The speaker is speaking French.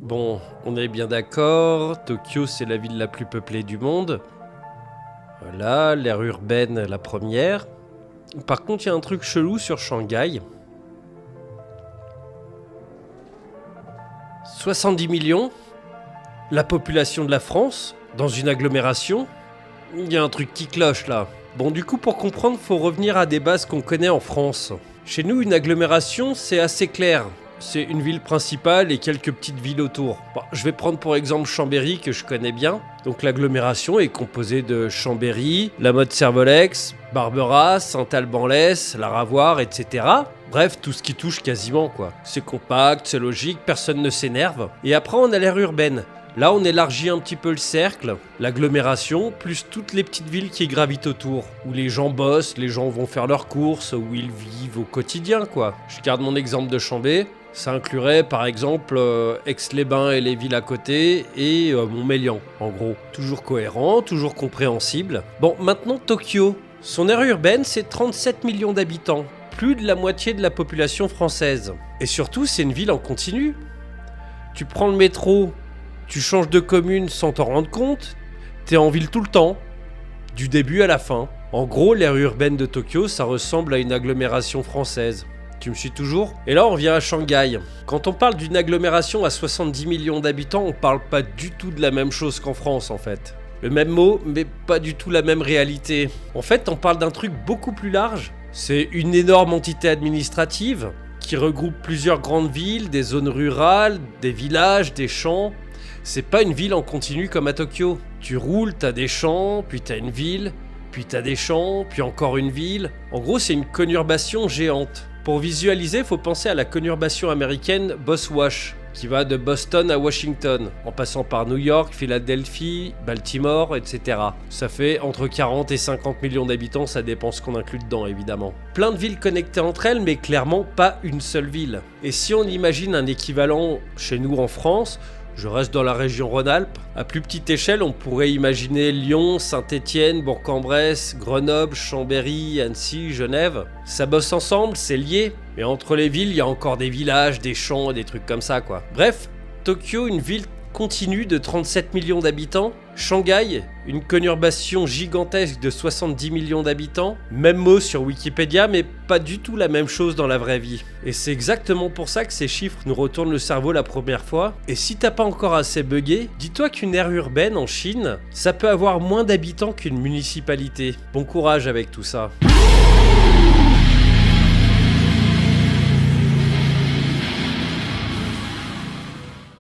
Bon, on est bien d'accord, Tokyo c'est la ville la plus peuplée du monde. Voilà, l'aire urbaine la première. Par contre, il y a un truc chelou sur Shanghai. 70 millions, la population de la France, dans une agglomération. Il y a un truc qui cloche là. Bon, du coup, pour comprendre, faut revenir à des bases qu'on connaît en France. Chez nous, une agglomération, c'est assez clair. C'est une ville principale et quelques petites villes autour. Bon, je vais prendre pour exemple Chambéry, que je connais bien. Donc l'agglomération est composée de Chambéry, La Motte-Servolex, Barberas, Saint-Alban-Lès, La Ravoire, etc. Bref, tout ce qui touche quasiment, quoi. C'est compact, c'est logique, personne ne s'énerve. Et après, on a l'aire urbaine. Là, on élargit un petit peu le cercle, l'agglomération, plus toutes les petites villes qui gravitent autour, où les gens bossent, les gens vont faire leurs courses, où ils vivent au quotidien, quoi. Je garde mon exemple de Chambé, ça inclurait par exemple Aix-les-Bains et les villes à côté, et Montmélian, en gros. Toujours cohérent, toujours compréhensible. Bon, maintenant Tokyo. Son aire urbaine, c'est 37 millions d'habitants, plus de la moitié de la population française. Et surtout, c'est une ville en continu. Tu prends le métro, tu changes de commune sans t'en rendre compte, t'es en ville tout le temps, du début à la fin. En gros, l'aire urbaine de Tokyo, ça ressemble à une agglomération française. Tu me suis toujours? Et là, on revient à Shanghai. Quand on parle d'une agglomération à 70 millions d'habitants, on parle pas du tout de la même chose qu'en France, en fait. Le même mot, mais pas du tout la même réalité. En fait, on parle d'un truc beaucoup plus large. C'est une énorme entité administrative qui regroupe plusieurs grandes villes, des zones rurales, des villages, des champs. C'est pas une ville en continu comme à Tokyo. Tu roules, t'as des champs, puis t'as une ville, puis t'as des champs, puis encore une ville. En gros, c'est une conurbation géante. Pour visualiser, faut penser à la conurbation américaine Boswash, qui va de Boston à Washington, en passant par New York, Philadelphie, Baltimore, etc. Ça fait entre 40 et 50 millions d'habitants, ça dépend ce qu'on inclut dedans évidemment. Plein de villes connectées entre elles, mais clairement pas une seule ville. Et si on imagine un équivalent chez nous en France, je reste dans la région Rhône-Alpes. À plus petite échelle, on pourrait imaginer Lyon, Saint-Étienne, Bourg-en-Bresse, Grenoble, Chambéry, Annecy, Genève. Ça bosse ensemble, c'est lié. Mais entre les villes, il y a encore des villages, des champs, des trucs comme ça, quoi. Bref, Tokyo, une ville continue de 37 millions d'habitants. Shanghai, une conurbation gigantesque de 70 millions d'habitants. Même mot sur Wikipédia, mais pas du tout la même chose dans la vraie vie. Et c'est exactement pour ça que ces chiffres nous retournent le cerveau la première fois. Et si t'as pas encore assez bugué, dis-toi qu'une aire urbaine en Chine, ça peut avoir moins d'habitants qu'une municipalité. Bon courage avec tout ça.